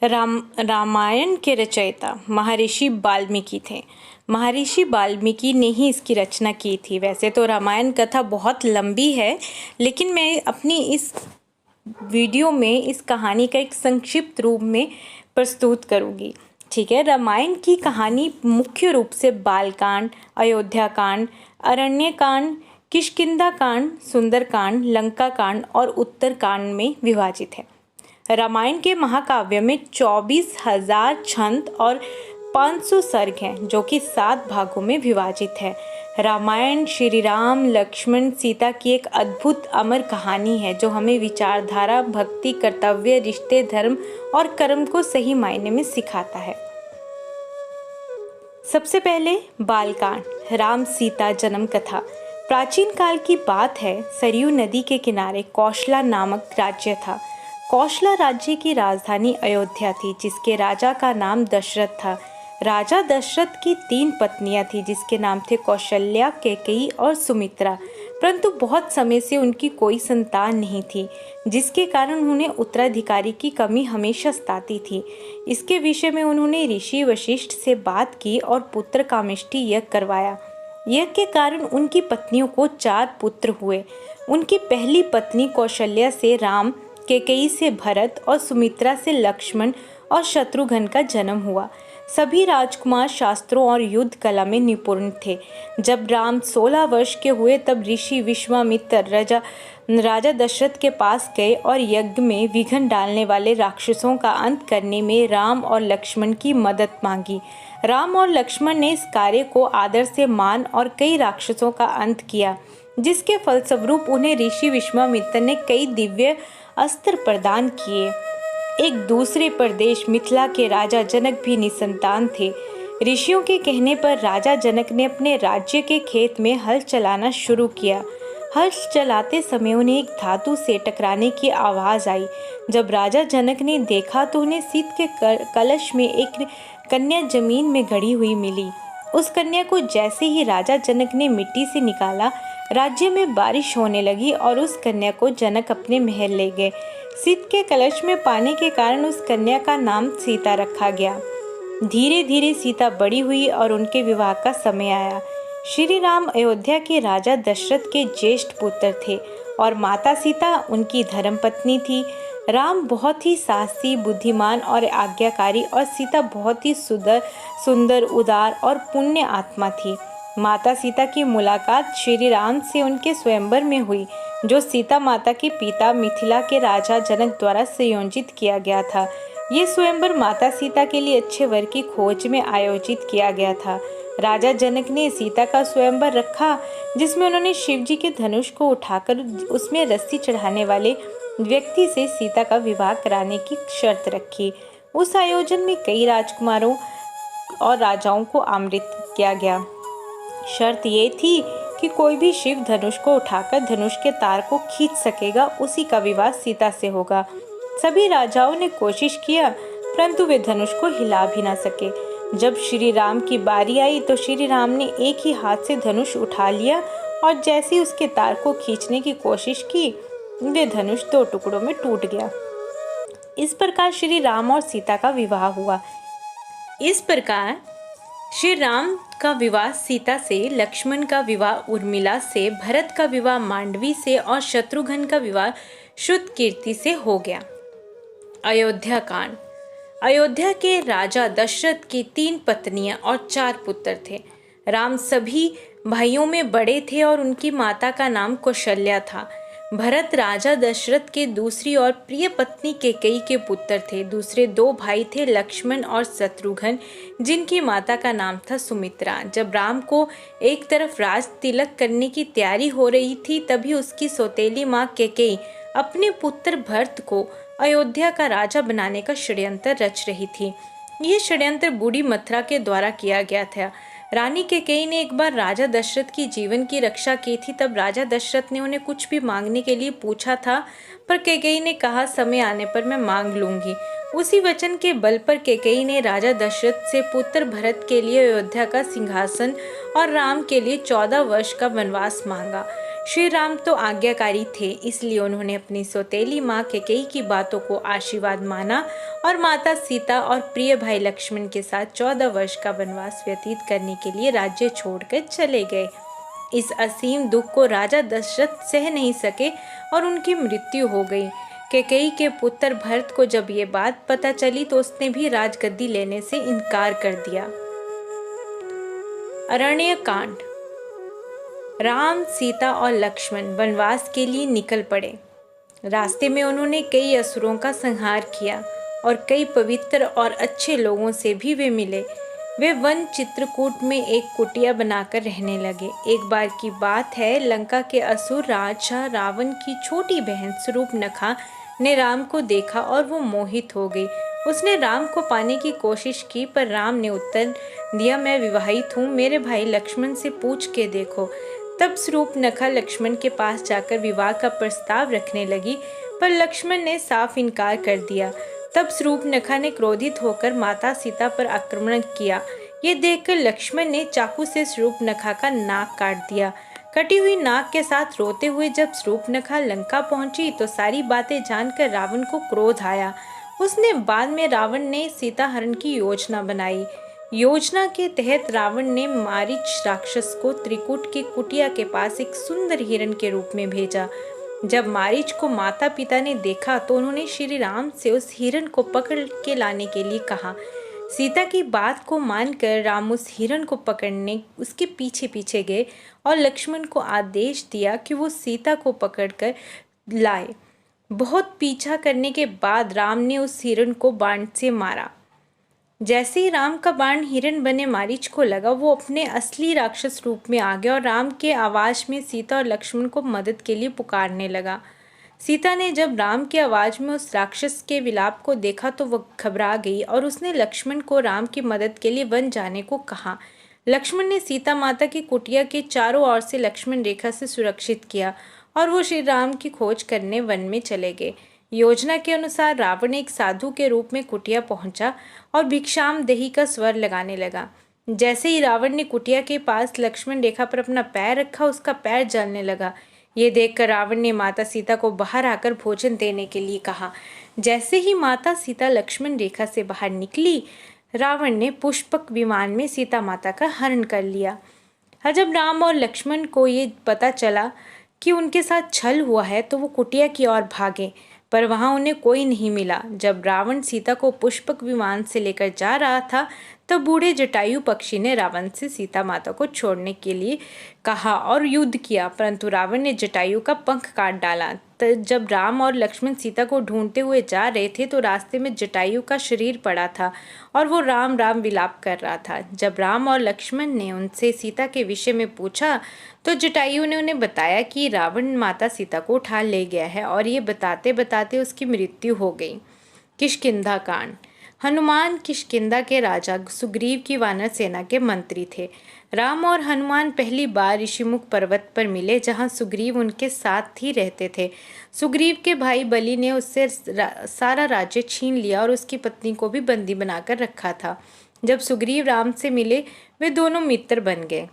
रामायण के रचयिता महर्षि वाल्मीकि थे। महर्षि वाल्मीकि ने ही इसकी रचना की थी। वैसे तो रामायण कथा बहुत लंबी है, लेकिन मैं अपनी इस वीडियो में इस कहानी का एक संक्षिप्त रूप में प्रस्तुत करूँगी। ठीक है। रामायण की कहानी मुख्य रूप से बालकांड, अयोध्याकांड, अरण्यकांड, किष्किंधाकांड, सुंदरकांड, लंकाकांड और उत्तरकांड में विभाजित है। रामायण के महाकाव्य में 24,000 छंद और 500 सर्ग हैं, जो कि 7 भागों में विभाजित है। रामायण श्री राम, लक्ष्मण, सीता की एक अद्भुत अमर कहानी है, जो हमें विचारधारा, भक्ति, कर्तव्य, रिश्ते, धर्म और कर्म को सही मायने में सिखाता है। सबसे पहले बालकांड, राम सीता जन्म कथा। प्राचीन काल की बात है। सरयू नदी के किनारे कौशला नामक राज्य था। कौशला राज्य की राजधानी अयोध्या थी, जिसके राजा का नाम दशरथ था। राजा दशरथ की 3 पत्नियां थी, जिसके नाम थे कौशल्या, कैकेयी और सुमित्रा। परंतु बहुत समय से उनकी कोई संतान नहीं थी, जिसके कारण उन्हें उत्तराधिकारी की कमी हमेशा सताती थी। इसके विषय में उन्होंने ऋषि वशिष्ठ से बात की और पुत्र कामेष्टि यज्ञ करवाया। यज्ञ के कारण उनकी पत्नियों को 4 पुत्र हुए। उनकी पहली पत्नी कौशल्या से राम, कैकेयी से भरत और सुमित्रा से लक्ष्मण और शत्रुघ्न का जन्म हुआ। सभी राजकुमार शास्त्रों और युद्ध कला में निपुण थे। जब राम 16 वर्ष के हुए, तब ऋषि विश्वामित्र राजा दशरथ के पास गए और यज्ञ में विघ्न डालने वाले राक्षसों का अंत करने में राम और लक्ष्मण की मदद मांगी। राम और लक्ष्मण ने इस कार्य को आदर से मान और कई राक्षसों का अंत किया, जिसके फलस्वरूप उन्हें ऋषि विश्वामित्र ने कई दिव्य अस्त्र प्रदान किए। एक दूसरे प्रदेश मिथिला के राजा जनक भी निसंतान थे। ऋषियों के कहने पर राजा जनक ने अपने राज्य के खेत में हल चलाना शुरू किया। हल चलाते समय उन्हें एक धातु से टकराने की आवाज़ आई। जब राजा जनक ने देखा तो उन्हें शीत के कलश में एक कन्या जमीन में गड़ी हुई मिली। उस कन्या को जैसे ही राजा जनक ने मिट्टी से निकाला, राज्य में बारिश होने लगी और उस कन्या को जनक अपने महल ले गए। शीत के कलश में पाने के कारण उस कन्या का नाम सीता रखा गया। धीरे धीरे सीता बड़ी हुई और उनके विवाह का समय आया। श्री राम अयोध्या के राजा दशरथ के ज्येष्ठ पुत्र थे और माता सीता उनकी धर्मपत्नी थी। राम बहुत ही साहसी, बुद्धिमान और आज्ञाकारी और सीता बहुत ही सुंदर, उदार और पुण्य आत्मा थी। माता सीता की मुलाकात श्री राम से उनके स्वयंवर में हुई, जो सीता माता के पिता मिथिला के राजा जनक द्वारा संयोजित किया गया था। ये स्वयंवर माता सीता के लिए अच्छे वर की खोज में आयोजित किया गया था। राजा जनक ने सीता का स्वयंवर रखा, जिसमें उन्होंने शिव जी के धनुष को उठाकर उसमें रस्सी चढ़ाने वाले व्यक्ति से सीता का विवाह कराने की शर्त रखी। उस आयोजन में कई राजकुमारों और राजाओं को आमंत्रित किया गया। शर्त ये थी कि कोई भी शिव धनुष को उठाकर धनुष के तार को खींच सकेगा, उसी का विवाह सीता से होगा। सभी राजाओं ने कोशिश किया, परंतु वे धनुष को हिला भी ना सके। जब श्री राम की बारी आई तो श्री राम ने एक ही हाथ से धनुष उठा लिया और जैसे ही उसके तार को खींचने की कोशिश की, वे धनुष 2 टुकड़ों में टूट गया। इस प्रकार श्री राम और सीता का विवाह हुआ। इस प्रकार श्री राम का विवाह सीता से, लक्ष्मण का विवाह उर्मिला से, भरत का विवाह मांडवी से और शत्रुघ्न का विवाह श्रुतकीर्ति से हो गया। अयोध्या कांड। अयोध्या के राजा दशरथ की 3 पत्नियां और 4 पुत्र थे। राम सभी भाइयों में बड़े थे और उनकी माता का नाम कौशल्या था। भरत राजा दशरथ के दूसरी और प्रिय पत्नी कैकेयी के पुत्र थे। दूसरे 2 भाई थे लक्ष्मण और शत्रुघ्न, जिनकी माता का नाम था सुमित्रा। जब राम को एक तरफ राज तिलक करने की तैयारी हो रही थी, तभी उसकी सौतेली माँ कैकेयी अपने पुत्र भरत को अयोध्या का राजा बनाने का षड्यंत्र रच रही थी। यह षड्यंत्र बूढ़ी मथुरा के द्वारा किया गया था। रानी कैकेयी ने एक बार राजा दशरथ की जीवन की रक्षा की थी। तब राजा दशरथ ने उन्हें कुछ भी मांगने के लिए पूछा था, पर कैकेयी ने कहा, समय आने पर मैं मांग लूंगी। उसी वचन के बल पर कैकेयी ने राजा दशरथ से पुत्र भरत के लिए अयोध्या का सिंहासन और राम के लिए 14 वर्ष का वनवास मांगा। श्री राम तो आज्ञाकारी थे, इसलिए उन्होंने अपनी सौतेली माँ कैकेयी की बातों को आशीर्वाद माना और माता सीता और प्रिय भाई लक्ष्मण के साथ 14 वर्ष का वनवास व्यतीत करने के लिए राज्य छोड़कर चले गए। इस असीम दुख को राजा दशरथ सह नहीं सके और उनकी मृत्यु हो गई। कैकेयी के पुत्र भरत को जब ये बात पता चली तो उसने भी राजगद्दी लेने से इनकार कर दिया। अरण्य कांड। राम, सीता और लक्ष्मण वनवास के लिए निकल पड़े। रास्ते में उन्होंने कई असुरों का संहार किया और कई पवित्र और अच्छे लोगों से भी वे मिले। वे वन चित्रकूट में एक कुटिया बनाकर रहने लगे। एक बार की बात है, लंका के असुर राजा रावण की छोटी बहन शूर्पणखा ने राम को देखा और वो मोहित हो गई। उसने राम को पाने की कोशिश की, पर राम ने उत्तर दिया, मैं विवाहित हूँ, मेरे भाई लक्ष्मण से पूछ के देखो। तब शूर्पणखा लक्ष्मण के पास जाकर विवाह का प्रस्ताव रखने लगी, पर लक्ष्मण ने साफ इनकार कर दिया। तब शूर्पणखा ने क्रोधित होकर माता सीता पर आक्रमण किया। ये देखकर लक्ष्मण ने चाकू से शूर्पणखा का नाक काट दिया। कटी हुई नाक के साथ रोते हुए जब शूर्पणखा लंका पहुंची तो सारी बातें जानकर रावण को क्रोध आया। उसने बाद में रावण ने सीता हरण की योजना बनाई। योजना के तहत रावण ने मारीच राक्षस को त्रिकूट की कुटिया के पास एक सुंदर हिरण के रूप में भेजा। जब मारीच को माता पिता ने देखा तो उन्होंने श्री राम से उस हिरण को पकड़ के लाने के लिए कहा। सीता की बात को मानकर राम उस हिरण को पकड़ने उसके पीछे पीछे गए और लक्ष्मण को आदेश दिया कि वो सीता को पकड़कर लाए। बहुत पीछा करने के बाद राम ने उस हिरण को बाण से मारा। जैसे ही राम का बाण हिरण बने मारीच को लगा, वो अपने असली राक्षस रूप में आ गया और राम के आवाज में सीता और लक्ष्मण को मदद के लिए पुकारने लगा। सीता ने जब राम की आवाज में उस राक्षस के विलाप को देखा तो वह घबरा गई और उसने लक्ष्मण को राम की मदद के लिए वन जाने को कहा। लक्ष्मण ने सीता माता की कुटिया के चारों ओर से लक्ष्मण रेखा से सुरक्षित किया और वो श्री राम की खोज करने वन में चले गए। योजना के अनुसार रावण एक साधु के रूप में कुटिया पहुंचा और भिक्षाम देही का स्वर लगाने लगा। जैसे ही रावण ने कुटिया के पास लक्ष्मण रेखा पर अपना पैर रखा, उसका पैर जलने लगा। ये देखकर रावण ने माता सीता को बाहर आकर भोजन देने के लिए कहा। जैसे ही माता सीता लक्ष्मण रेखा से बाहर निकली, रावण ने पुष्पक विमान में सीता माता का हरण कर लिया। जब राम और लक्ष्मण को ये पता चला कि उनके साथ छल हुआ है तो वो कुटिया की ओर भागे, पर वहां उन्हें कोई नहीं मिला। जब रावण सीता को पुष्पक विमान से लेकर जा रहा था तब बूढ़े जटायु पक्षी ने रावण से सीता माता को छोड़ने के लिए कहा और युद्ध किया, परंतु रावण ने जटायु का पंख काट डाला। जब राम और लक्ष्मण सीता को ढूंढते हुए जा रहे थे तो रास्ते में जटायु का शरीर पड़ा था और वो राम राम विलाप कर रहा था। जब राम और लक्ष्मण ने उनसे सीता के विषय में पूछा तो जटायु ने उन्हें बताया कि रावण माता सीता को उठा ले गया है और ये बताते बताते उसकी मृत्यु हो गई। किष्किंधा कांड। हनुमान किष्किंधा के राजा सुग्रीव की वानर सेना के मंत्री थे। राम और हनुमान पहली बार ऋषिमुख पर्वत पर मिले, जहां सुग्रीव उनके साथ ही रहते थे। सुग्रीव के भाई बलि ने उससे सारा राज्य छीन लिया और उसकी पत्नी को भी बंदी बनाकर रखा था। जब सुग्रीव राम से मिले, वे दोनों मित्र बन गए।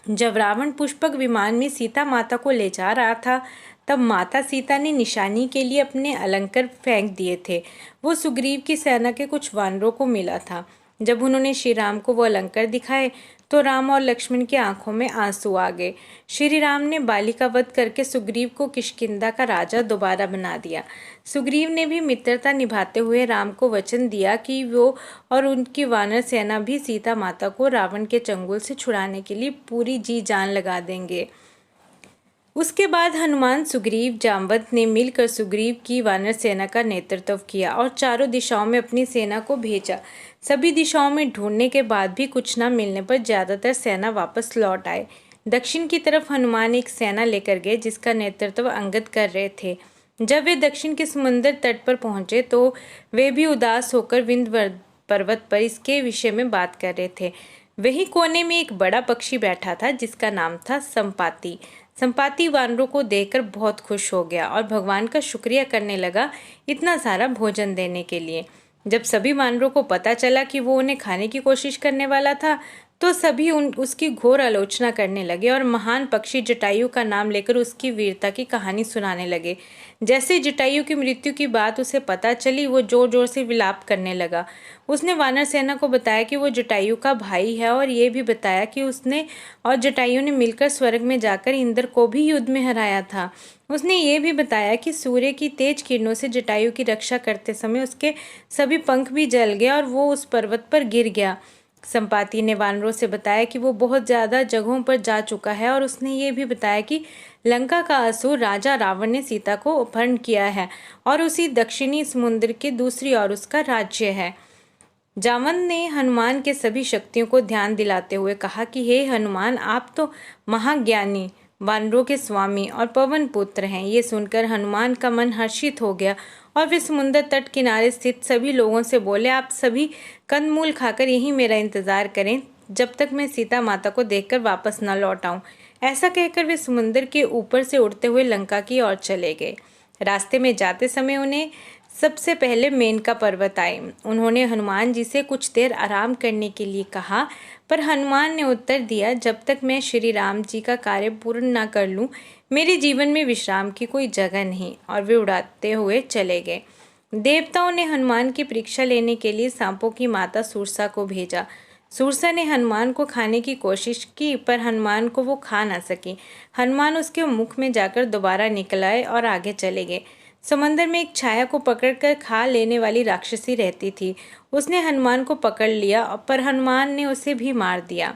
जब रावण पुष्पक विमान में सीता माता को ले जा रहा था तब माता सीता ने निशानी के लिए अपने अलंकार फेंक दिए थे। वो सुग्रीव की सेना के कुछ वानरों को मिला था। जब उन्होंने श्री राम को वो अलंकार दिखाए तो राम और लक्ष्मण की आंखों में आंसू आ गए। श्री राम ने बाली का वध करके सुग्रीव को किष्किंधा का राजा दोबारा बना दिया। सुग्रीव ने भी मित्रता निभाते हुए राम को वचन दिया कि वो और उनकी वानर सेना भी सीता माता को रावण के चंगुल से छुड़ाने के लिए पूरी जी जान लगा देंगे। उसके बाद हनुमान, सुग्रीव, जामवंत ने मिलकर सुग्रीव की वानर सेना का नेतृत्व किया और चारों दिशाओं में अपनी सेना को भेजा। सभी दिशाओं में ढूंढने के बाद भी कुछ न मिलने पर ज्यादातर सेना वापस लौट आए। दक्षिण की तरफ हनुमान एक सेना लेकर गए जिसका नेतृत्व अंगद कर रहे थे। जब वे दक्षिण के समुद्र तट पर पहुंचे तो वे भी उदास होकर विंध्य पर्वत पर इसके विषय में बात कर रहे थे। वहीं कोने में एक बड़ा पक्षी बैठा था जिसका नाम था संपाति। संपाति वानरों को देखकर बहुत खुश हो गया और भगवान का शुक्रिया करने लगा इतना सारा भोजन देने के लिए। जब सभी वानरों को पता चला कि वो उन्हें खाने की कोशिश करने वाला था तो सभी उसकी घोर आलोचना करने लगे और महान पक्षी जटायु का नाम लेकर उसकी वीरता की कहानी सुनाने लगे। जैसे जटायु की मृत्यु की बात उसे पता चली, वो जोर जोर से विलाप करने लगा। उसने वानर सेना को बताया कि वो जटायु का भाई है और ये भी बताया कि उसने और जटायु ने मिलकर स्वर्ग में जाकर इंद्र को भी युद्ध में हराया था। उसने ये भी बताया कि सूर्य की तेज किरणों से जटायु की रक्षा करते समय उसके सभी पंख भी जल गए और वो उस पर्वत पर गिर गया। संपाति ने वानरों से बताया कि वो बहुत ज्यादा जगहों पर जा चुका है और उसने ये भी बताया कि लंका का असुर राजा रावण ने सीता को अपहरण किया है और उसी दक्षिणी समुद्र के दूसरी ओर उसका राज्य है। जामवंत ने हनुमान के सभी शक्तियों को ध्यान दिलाते हुए कहा कि हे हनुमान, आप तो महाज्ञानी, वानरों के स्वामी और पवन पुत्र हैं। ये सुनकर हनुमान का मन हर्षित हो गया और वे समुद्र तट किनारे स्थित सभी लोगों से बोले, आप सभी कंदमूल खाकर यहीं मेरा इंतजार करें जब तक मैं सीता माता को देखकर वापस न लौट आऊं। ऐसा कहकर वे समुद्र के ऊपर से उड़ते हुए लंका की ओर चले गए। रास्ते में जाते समय उन्हें सबसे पहले मेनका पर्वत आए। उन्होंने हनुमान जी से कुछ देर आराम करने के लिए कहा, पर हनुमान ने उत्तर दिया, जब तक मैं श्री राम जी का कार्य पूर्ण न कर लूं, मेरे जीवन में विश्राम की कोई जगह नहीं। और वे उड़ाते हुए चले गए। देवताओं ने हनुमान की परीक्षा लेने के लिए सांपों की माता सुरसा को भेजा। सुरसा ने हनुमान को खाने की कोशिश की, पर हनुमान को वो खा ना सकी। हनुमान उसके मुख में जाकर दोबारा निकल आए और आगे चले गए। समंदर में एक छाया को पकड़कर खा लेने वाली राक्षसी रहती थी। उसने हनुमान को पकड़ लिया, पर हनुमान ने उसे भी मार दिया।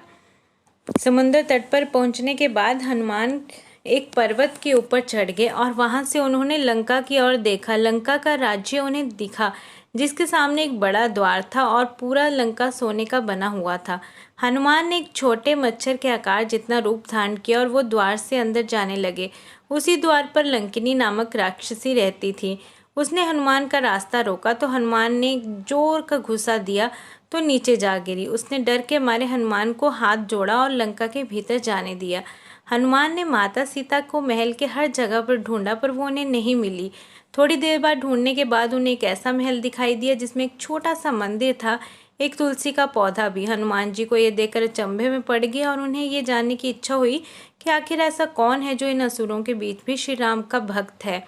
समुद्र तट पर पहुंचने के बाद हनुमान एक पर्वत के ऊपर चढ़ गए और वहां से उन्होंने लंका की ओर देखा। लंका का राज्य उन्हें दिखा, जिसके सामने एक बड़ा द्वार था और पूरा लंका सोने का बना हुआ था। हनुमान ने एक छोटे मच्छर के आकार जितना रूप धारण किया और वो द्वार से अंदर जाने लगे। उसी द्वार पर लंकिनी नामक राक्षसी रहती थी। उसने हनुमान का रास्ता रोका तो हनुमान ने जोर का घुसा दिया तो नीचे जा गिरी। उसने डर के मारे हनुमान को हाथ जोड़ा और लंका के भीतर जाने दिया। हनुमान ने माता सीता को महल के हर जगह पर ढूंढा, पर वो उन्हें नहीं मिली। थोड़ी देर बाद ढूंढने के बाद उन्हें एक ऐसा महल दिखाई दिया जिसमें एक छोटा सा मंदिर था, एक तुलसी का पौधा भी। हनुमान जी को ये देखकर अचंभे में पड़ गया और उन्हें ये जानने की इच्छा हुई कि आखिर ऐसा कौन है जो इन असुरों के बीच भी श्री राम का भक्त है।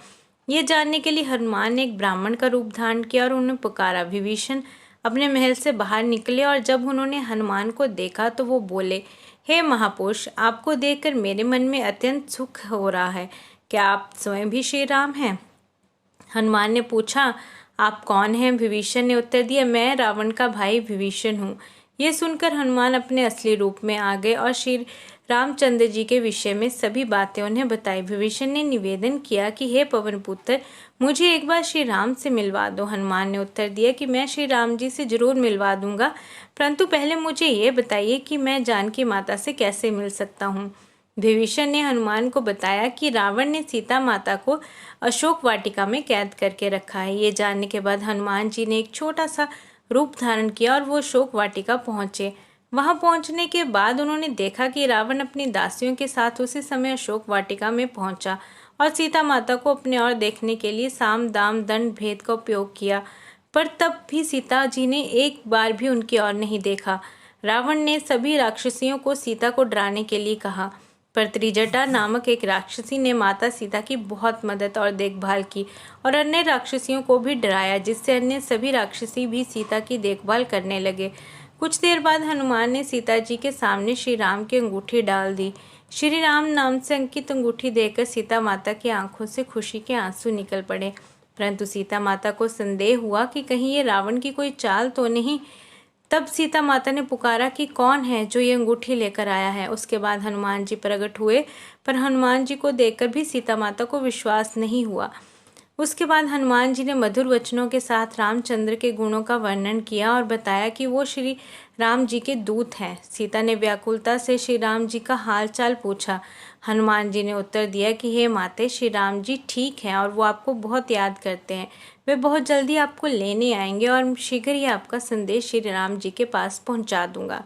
ये जानने के लिए हनुमान ने एक ब्राह्मण का रूप धारण किया और उन्हें पुकारा। विभीषण अपने महल से बाहर निकले और जब उन्होंने हनुमान को देखा तो वो बोले, हे महापुरुष, आपको देखकर मेरे मन में अत्यंत सुख हो रहा है। क्या आप स्वयं भी श्री राम हैं? हनुमान ने पूछा, आप कौन हैं? विभीषण ने उत्तर दिया, मैं रावण का भाई विभीषण हूँ। ये सुनकर हनुमान अपने असली रूप में आ गए और श्री रामचंद्र जी के विषय में सभी बातें उन्हें बताई। विभीषण ने निवेदन किया कि हे पवन पुत्र, मुझे एक बार श्री राम से मिलवा दो। हनुमान ने उत्तर दिया कि मैं श्री राम जी से जरूर मिलवा दूंगा, परंतु पहले मुझे ये बताइए कि मैं जानकी माता से कैसे मिल सकता हूँ। विभीषण ने हनुमान को बताया कि रावण ने सीता माता को अशोक वाटिका में कैद करके रखा है। ये जानने के बाद हनुमान जी ने एक छोटा सा रूप धारण किया और वो अशोक वाटिका पहुंचे। वहां पहुंचने के बाद उन्होंने देखा कि रावण अपनी दासियों के साथ उसी समय अशोक वाटिका में पहुंचा और सीता माता को अपने ओर देखने के लिए साम दाम दंड भेद का उपयोग किया, पर तब भी सीता जी ने एक बार भी उनकी ओर नहीं देखा। रावण ने सभी राक्षसियों को सीता को डराने के लिए कहा, पर त्रिजटा नामक एक राक्षसी ने माता सीता की बहुत मदद और देखभाल की और अन्य राक्षसियों को भी डराया, जिससे अन्य सभी राक्षसी भी सीता की देखभाल करने लगे। कुछ देर बाद हनुमान ने सीता जी के सामने श्री राम की अंगूठी डाल दी। श्री राम नाम से अंकित अंगूठी देखकर सीता माता की आंखों से खुशी के आंसू निकल पड़े, परंतु सीता माता को संदेह हुआ कि कहीं ये रावण की कोई चाल तो नहीं। तब सीता माता ने पुकारा कि कौन है जो ये अंगूठी लेकर आया है। उसके बाद हनुमान जी प्रकट हुए, पर हनुमान जी को देखकर भी सीता माता को विश्वास नहीं हुआ। उसके बाद हनुमान जी ने मधुर वचनों के साथ रामचंद्र के गुणों का वर्णन किया और बताया कि वो श्री राम जी के दूत हैं। सीता ने व्याकुलता से श्री राम जी का हाल चाल पूछा। हनुमान जी ने उत्तर दिया कि हे माते, श्री राम जी ठीक हैं और वो आपको बहुत याद करते हैं। वे बहुत जल्दी आपको लेने आएंगे और शीघ्र ही आपका संदेश श्री राम जी के पास पहुंचा दूंगा।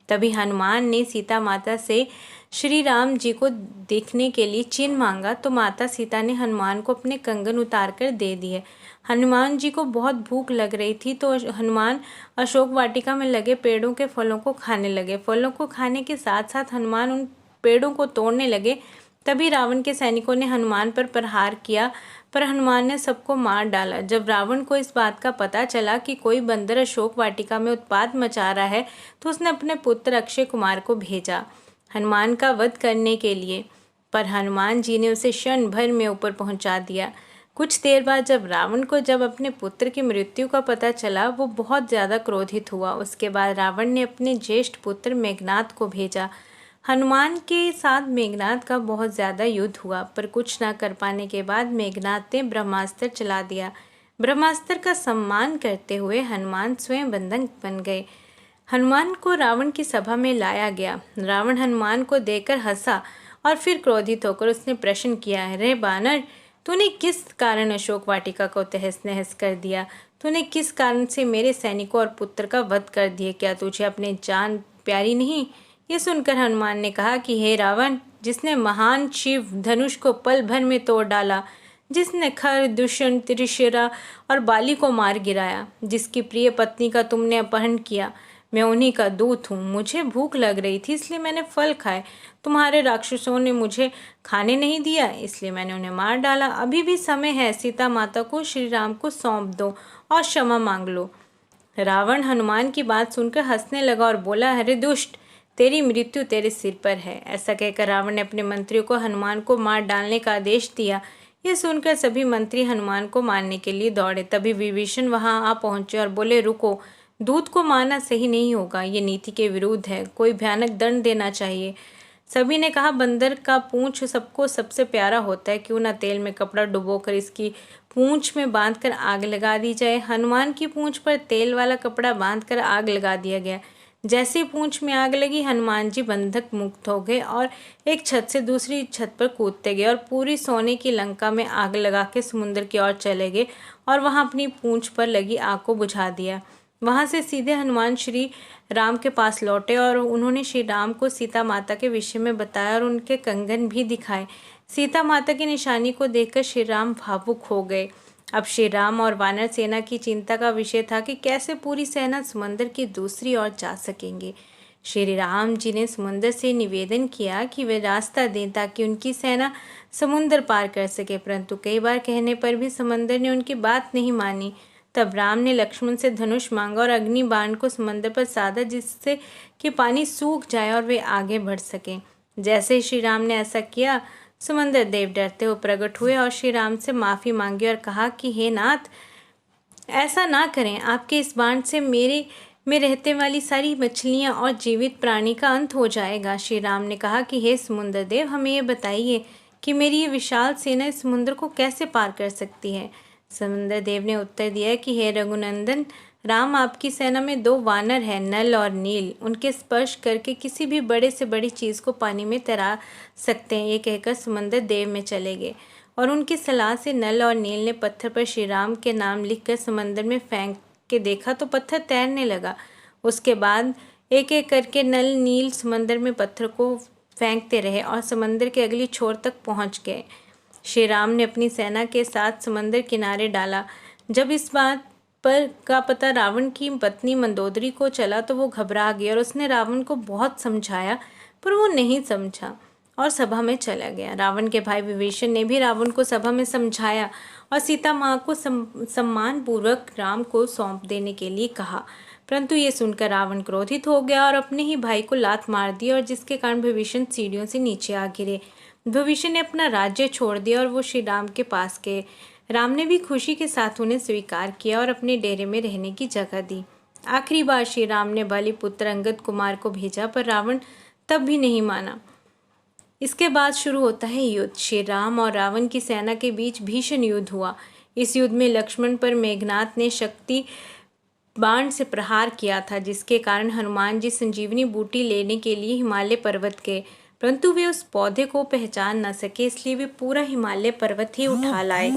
तभी हनुमान ने सीता माता से श्री राम जी को देखने के लिए चिन्ह मांगा तो माता सीता ने हनुमान को अपने कंगन उतार कर दे दिए। हनुमान जी को बहुत भूख लग रही थी तो हनुमान अशोक वाटिका में लगे पेड़ों के फलों को खाने लगे। फलों को खाने के साथ साथ हनुमान उन पेड़ों को तोड़ने लगे। तभी रावण के सैनिकों ने हनुमान पर प्रहार किया, पर हनुमान ने सबको मार डाला। जब रावण को इस बात का पता चला कि कोई बंदर अशोक वाटिका में उत्पात मचा रहा है तो उसने अपने पुत्र अक्षय कुमार को भेजा हनुमान का वध करने के लिए, पर हनुमान जी ने उसे क्षण भर में ऊपर पहुंचा दिया। कुछ देर बाद जब अपने पुत्र की मृत्यु का पता चला वो बहुत ज़्यादा क्रोधित हुआ। उसके बाद रावण ने अपने ज्येष्ठ पुत्र मेघनाद को भेजा। हनुमान के साथ मेघनाद का बहुत ज़्यादा युद्ध हुआ, पर कुछ न कर पाने के बाद मेघनाद ने ब्रह्मास्त्र चला दिया। ब्रह्मास्त्र का सम्मान करते हुए हनुमान स्वयं बंधक बन गए। हनुमान को रावण की सभा में लाया गया। रावण हनुमान को देखकर हंसा और फिर क्रोधित होकर उसने प्रश्न किया, रे बानर, तूने किस कारण अशोक वाटिका को तहस नहस कर दिया? तूने किस कारण से मेरे सैनिकों और पुत्र का वध कर दिया? क्या तुझे अपनी जान प्यारी नहीं? ये सुनकर हनुमान ने कहा कि हे रावण, जिसने महान शिव धनुष को पल भर में तोड़ डाला, जिसने खर, दुष्यंत, त्रिशिरा और बाली को मार गिराया, जिसकी प्रिय पत्नी का तुमने अपहरण किया, मैं उन्हीं का दूत हूँ। मुझे भूख लग रही थी इसलिए मैंने फल खाए। तुम्हारे राक्षसों ने मुझे खाने नहीं दिया इसलिए मैंने उन्हें मार डाला। अभी भी समय है, सीता माता को श्री राम को सौंप दो और क्षमा मांग लो। रावण हनुमान की बात सुनकर हंसने लगा और बोला, अरे दुष्ट, तेरी मृत्यु तेरे सिर पर है। ऐसा कहकर रावण ने अपने मंत्रियों को हनुमान को मार डालने का आदेश दिया। यह सुनकर सभी मंत्री हनुमान को मारने के लिए दौड़े। तभी विभीषण वहां आ पहुंचे और बोले, रुको, दूत को मारना सही नहीं होगा, ये नीति के विरुद्ध है, कोई भयानक दंड देना चाहिए। सभी ने कहा, बंदर का पूंछ सबको सबसे प्यारा होता है, क्यों ना तेल में कपड़ा डुबोकर इसकी पूंछ में बांधकर आग लगा दी जाए। हनुमान की पूंछ पर तेल वाला कपड़ा बांधकर आग लगा दिया गया। जैसे पूंछ में आग लगी, हनुमान जी बंधक मुक्त हो गए और एक छत से दूसरी छत पर कूदते गए और पूरी सोने की लंका में आग लगा के समुद्र की ओर चले गए और वहां अपनी पूंछ पर लगी आग को बुझा दिया। वहां से सीधे हनुमान श्री राम के पास लौटे और उन्होंने श्री राम को सीता माता के विषय में बताया और उनके कंगन भी दिखाए। सीता माता की निशानी को देखकर श्री राम भावुक हो गए। अब श्री राम और वानर सेना की चिंता का विषय था कि कैसे पूरी सेना समुद्र की दूसरी ओर जा सकेंगे। श्री राम जी ने समुद्र से निवेदन किया कि वे रास्ता दें ताकि उनकी सेना समुद्र पार कर सके, परंतु कई बार कहने पर भी समुद्र ने उनकी बात नहीं मानी। तब राम ने लक्ष्मण से धनुष मांगा और अग्नि बाण को समुद्र पर साधा, जिससे कि पानी सूख जाए और वे आगे बढ़ सकें। जैसे ही श्री राम ने ऐसा किया, समुद्र देव डरते हुए प्रकट हुए और श्री राम से माफ़ी मांगी और कहा कि हे नाथ, ऐसा ना करें, आपके इस बाण से मेरे में रहते वाली सारी मछलियाँ और जीवित प्राणी का अंत हो जाएगा। श्री राम ने कहा कि हे समुद्र देव, हमें ये बताइए कि मेरी ये विशाल सेना इस समुद्र को कैसे पार कर सकती है। समुद्र देव ने उत्तर दिया कि हे रघुनंदन राम, आपकी सेना में 2 वानर हैं, नल और नील। उनके स्पर्श करके किसी भी बड़े से बड़ी चीज़ को पानी में तैरा सकते हैं। ये कहकर समुद्र देव में चले गए और उनकी सलाह से नल और नील ने पत्थर पर श्री राम के नाम लिखकर समुद्र में फेंक के देखा तो पत्थर तैरने लगा। उसके बाद एक एक करके नल नील समुद्र में पत्थर को फेंकते रहे और समुद्र के अगली छोर तक पहुंच गए। श्री राम ने अपनी सेना के साथ समुद्र किनारे डाला। जब इस बात पर का पता रावण की पत्नी मंदोदरी को चला तो वो घबरा गई और उसने रावण को बहुत समझाया, पर वो नहीं समझा और सभा में चला गया। रावण के भाई विभीषण ने भी रावण को सभा में समझाया और सीता माँ को सम्मान पूर्वक राम को सौंप देने के लिए कहा, परंतु ये सुनकर रावण क्रोधित हो गया और अपने ही भाई को लात मार दी और जिसके कारण विभीषण सीढ़ियों से नीचे आ गिरे। विभीषण ने अपना राज्य छोड़ दिया और वो श्री राम के पास गए। राम ने भी खुशी के साथ उन्हें स्वीकार किया और अपने डेरे में रहने की जगह दी। आखिरी बार श्री राम ने बलि पुत्र अंगद कुमार को भेजा, पर रावण तब भी नहीं माना। इसके बाद शुरू होता है युद्ध। श्री राम और रावण की सेना के बीच भीषण युद्ध हुआ। इस युद्ध में लक्ष्मण पर मेघनाद ने शक्ति बाण से प्रहार किया था, जिसके कारण हनुमान जी संजीवनी बूटी लेने के लिए हिमालय पर्वत गए, परंतु वे उस पौधे को पहचान न सके, इसलिए वे पूरा हिमालय पर्वत ही उठा लाए।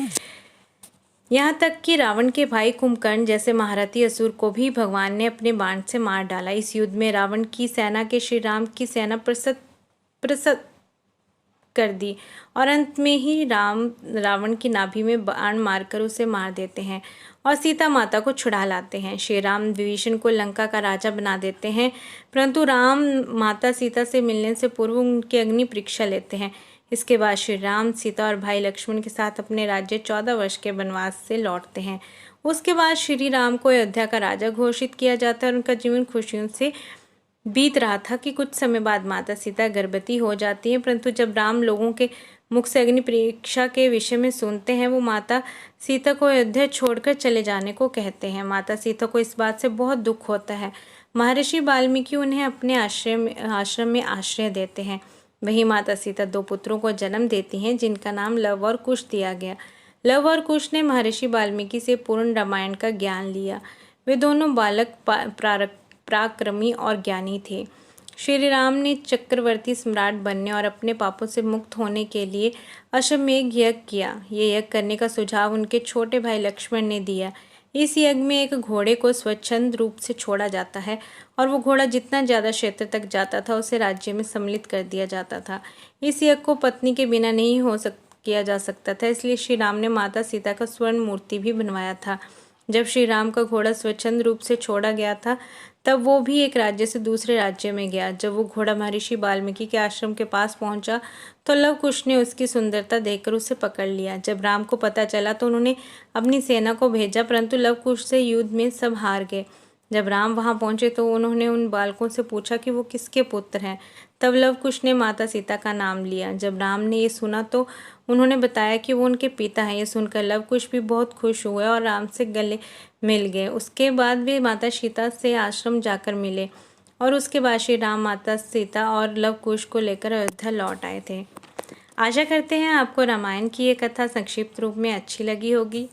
यहाँ तक कि रावण के भाई कुंभकर्ण जैसे महारथी असुर को भी भगवान ने अपने बाण से मार डाला। इस युद्ध में रावण की सेना के श्री राम की सेना प्रसत कर दी और अंत में ही रावण की नाभि में बाण मारकर उसे मार देते हैं और सीता माता को छुड़ा लाते हैं। श्री राम विभीषण को लंका का राजा बना देते हैं, परंतु राम माता सीता से मिलने से पूर्व उनकी अग्नि परीक्षा लेते हैं। इसके बाद श्री राम सीता और भाई लक्ष्मण के साथ अपने राज्य 14 वर्ष के वनवास से लौटते हैं। उसके बाद श्री राम को अयोध्या का राजा घोषित किया जाता है और उनका जीवन खुशियों से बीत रहा था कि कुछ समय बाद माता सीता गर्भवती हो जाती हैं, परंतु जब राम लोगों के मुख से अग्नि परीक्षा के विषय में सुनते हैं, वो माता सीता को अयोध्या छोड़कर चले जाने को कहते हैं। माता सीता को इस बात से बहुत दुख होता है। महर्षि वाल्मीकि उन्हें अपने आश्रम में आश्रय देते हैं। वहीं माता सीता 2 पुत्रों को जन्म देती हैं, जिनका नाम लव और कुश दिया गया। लव और कुश ने महर्षि वाल्मीकि से पूर्ण रामायण का ज्ञान लिया। वे दोनों बालक पराक्रमी और ज्ञानी थे। श्री राम ने चक्रवर्ती सम्राट बनने और अपने पापों से मुक्त होने के लिए अश्वमेध यज्ञ किया। ये यज्ञ करने का सुझाव उनके छोटे भाई लक्ष्मण ने दिया। इस यज्ञ में एक घोड़े को स्वच्छंद रूप से छोड़ा जाता है और वो घोड़ा जितना ज़्यादा क्षेत्र तक जाता था उसे राज्य में सम्मिलित कर दिया जाता था। इस यज्ञ को पत्नी के बिना नहीं किया जा सकता था, इसलिए श्री राम ने माता सीता का स्वर्ण मूर्ति भी बनवाया था। जब श्री राम का घोड़ा स्वच्छंद रूप से छोड़ा गया था, तब वो भी एक राज्य से दूसरे राज्य में गया। जब वो घोड़ा महर्षि वाल्मीकि के आश्रम के पास पहुंचा तो लव कुश ने उसकी सुंदरता देखकर उसे पकड़ लिया। जब राम को पता चला तो उन्होंने अपनी सेना को भेजा, परंतु लव कुश से युद्ध में सब हार गए। जब राम वहां पहुंचे तो उन्होंने उन बालकों से पूछा कि वो किसके पुत्र हैं। तब लव कुश ने माता सीता का नाम लिया। जब राम ने ये सुना तो उन्होंने बताया कि वो उनके पिता हैं। ये सुनकर लव कुश भी बहुत खुश हुए और राम से गले मिल गए। उसके बाद वे माता सीता से आश्रम जाकर मिले और उसके बाद श्री राम माता सीता और लव कुश को लेकर अयोध्या लौट आए थे। आशा करते हैं आपको रामायण की ये कथा संक्षिप्त रूप में अच्छी लगी होगी।